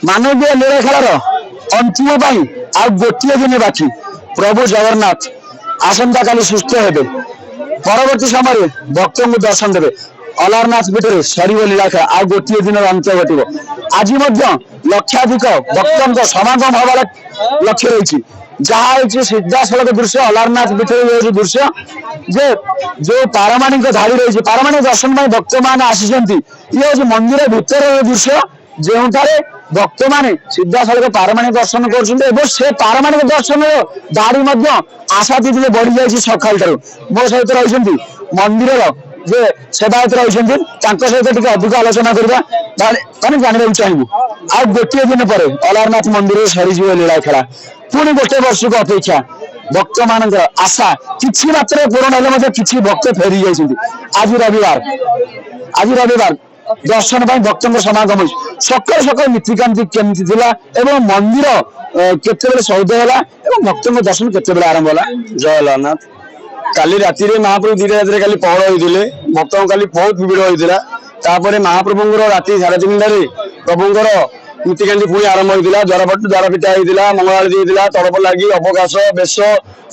मानवीय लीला खेलार अंतिम गोटे दिन बाकी प्रभु जगन्नाथ आसंता काली सुस्थ हेबे परवर्ती समय भक्त को दर्शन देवे अलारनाथ पीठ में सर लीला खेला आ गोटे दिन अंत घटव आज लक्षाधिक भक्त समागम हमार लक्ष्य रही जहाँ सीधासलख दृश्य अलारनाथ पीठ दृश्य जे जो पारमाणिक धाड़ी रही पारमाणिक दर्शन भक्त मैंने आसी ये हूँ मंदिर भितर दृश्य जो भक्त मैंने सीधासलख पारमाणिक दर्शन कर पारमाणिक दर्शन धाड़ी आशा दीदी बढ़ी जाए सकाल मो सहित रही मंदिर जे सेवायत रही सहित अधिक आलोचना करवा जानवा चाहबू आ गोटे दिन पर अलारनाथ मंदिर सरीज लीला खेला पुणी गोटे वर्ष को अपेक्षा भक्त मान आशा किसी मात्र पूरण हेल्ले किसी भक्त फेरी जाइए आज रविवार दर्शन भक्त समागम सकाल सकाल नीतिकांति केमती थिला एवं मंदिर केते सौद है भक्त दर्शन केते आरंभ है। जय अलारनाथ काली राति महाप्रभु दीटा रात काली पहड़ होते भक्त काली बहुत भिड़ होता महाप्रभु राति 3:30 प्रभुंर नीतिकांति पुणी आरंभ होता द्वार पिटा होता मंगल आरती होता तड़प लगी अवकाश बेश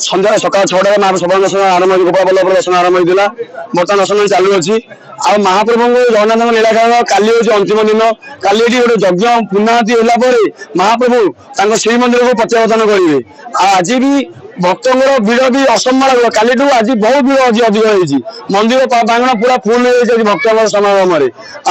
सन्ध्या सकाल 6टार महाप्रभु दर्शन आरंभ गोपाल बल्लभ दर्शन आरंभ होता बर्तमान दर्शन चालू अच्छी आ महाप्रभु जगन्नाथ लीला खेल काली हूँ अंतिम दिन काली गोटे यज्ञ पूर्णाहुति होगा महाप्रभु श्रीमंदिर को प्रत्यावर्तन करेंगे आज भी भक्तों भिड़ भी असम्भाल काली आज बहुत भिड़ अधिक होती मंदिर प्रांगण पूरा फुल हो भक्तों समागम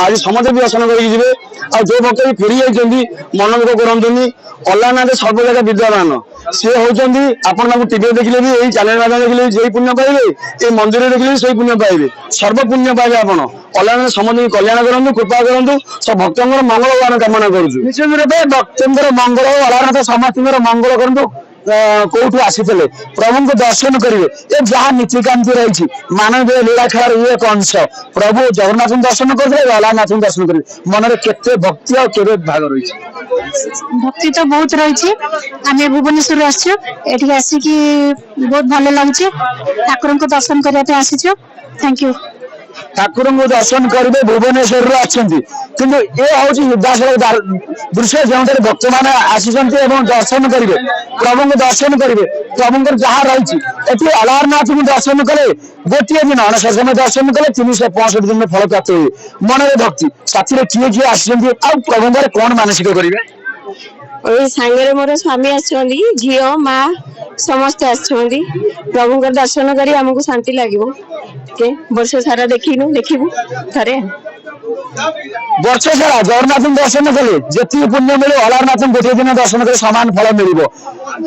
आज समस्त भी दर्शन करके आ जो भक्त भी फेरी जाइए मन दुख करतुनि अलारनाथ सब जगह विद्यमान सी होती आपन टीवी देखिले भी यही चैनल माध्यम देखिले से पुण्य पाइबे ये मंदिर देखिले से पुण्य पाइबे सर्व पुण्य पाइबे आपन अलारनाथ समस्त कल्याण करूँ कृपा करूँ सब भक्तों मंगल कामना करुँ निश्चित रूप भक्तों मंगल अलारनाथ समस्त मंगल करूँ कौटू आसी प्रभु को दर्शन करेंगे जहाँ नीतिकांति रही मानवीय लीला खेलार ये एक अंश प्रभु जगन्नाथ दर्शन करेंगे अलारनाथ दर्शन करेंगे मन में केते भक्ति और केते भाग रही भक्ति तो बहुत रही आम भुवनेश्वर आसिकी बहुत भल लगे ठाकुर को दर्शन करने आसीचु थैंक यू ठाकुर को दर्शन करेंगे भुवनेश्वर अच्छा किंतु ये हूँ सीधासलख दृश्य जो भक्त मैंने आसी दर्शन करेंगे प्रभु को दर्शन करेंगे प्रभु जहाँ रही अलारनाथ को दर्शन कले गोटे दिन अनसर समय दर्शन कले 365 दिन में फल प्राप्त हुए मन में भक्ति साथी किए किए आसी प्रभु कौन मानसिक करेंगे सांगे मोर स्वामी आसछंदी झियो माँ समस्त आसछंदी प्रभु का दर्शन करी हमको शांति लागिवो के वर्ष सारा देखिबू थरे वर्ष सारा जगन्नाथ दर्शन कले जी पुण्य मिले अलारनाथ गोटे दिन दर्शन कर सामान फल मिल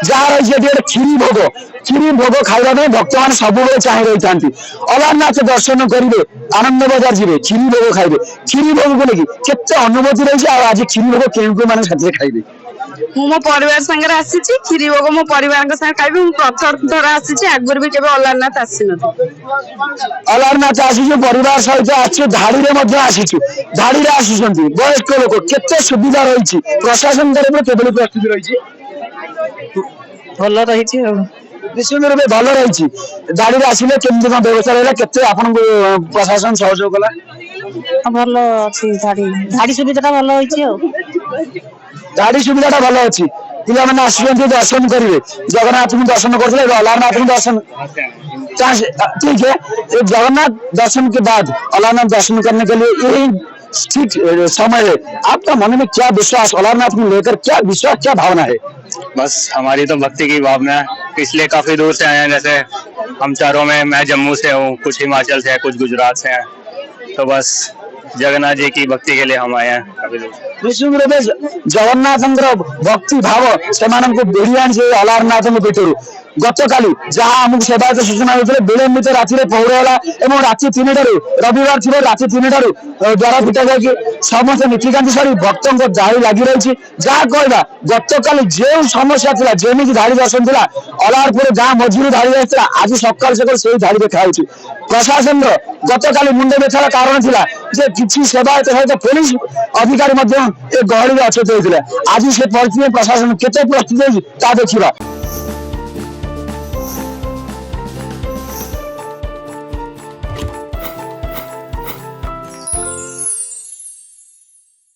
जहाँ रही क्षीरी भोग खावा भक्त मैंने सब चाहे रही था अलारनाथ दर्शन करेंगे आनंद बजार जी क्षीरी भोग खाइबे क्षीरी भोग को लेकिन केते अनुभूति रही आज क्षीरी भोग केउ मैंने साथी खाइबे मो परिवार संगे आसी क्षीरी भोग मो परिवार संगे खाइबे प्रथम थर आसी आगुर भी केबे अलारनाथ आसी न अलारनाथ आसी परिवार सहित आसी धाड़ी आसी धाड़ी आसुंट वयस्क लोक केते सुविधा रही प्रशासन तरफ केवल प्रस्तुति रही भल रही निश्चित रूप भल रही धाड़ी आसिले केमती कौन व्यवस्था रहा केते आपन प्रशासन सहयोग कला भल अच्छी धाड़ी सुविधा भल होई गाड़ी सुविधा भल अच्छी पिला मैंने आसुँच दर्शन करेंगे जगन्नाथ को दर्शन करते अलारनाथ को दर्शन ठीक है जगन्नाथ दर्शन के बाद अलारनाथ दर्शन करने के लिए यही ठीक समय है आपका मन में क्या विश्वास अलारनाथ को लेकर क्या विश्वास क्या भावना है? बस हमारी तो भक्ति की भावना है इसलिए काफी दूर से आए हैं जैसे हम चारों में मैं जम्मू से हूँ कुछ हिमाचल से है कुछ गुजरात से हैं तो बस जगन्नाथ जी की भक्ति के लिए हम आए हैं काफी दूर जगन्नाथ भक्ति भाव से बेड़िया अलारनाथ पीठर गत काली जहाँ आमको सेवायत सूचना होते विलंबित राति पहरा और राति 3टार रविवार थी राति 3टार द्वार फिटा जाए समस्त नीतिकांति सारी भक्तों धाड़ी लगी रही जहाँ कहवा गत काली जो समस्या थी जमी धाड़ी दर्शन थी अलारपुर गाँ मझी धाड़ी जाता आज सकाल सकाल से धाड़ी देखा प्रशासन गत काली मुंड व्यथार कारण था किसी सेवायत सहित पुलिस अधिकारी गहली अचेत होता आज से परिस्थिति प्रशासन केते प्रस्तुत देखा।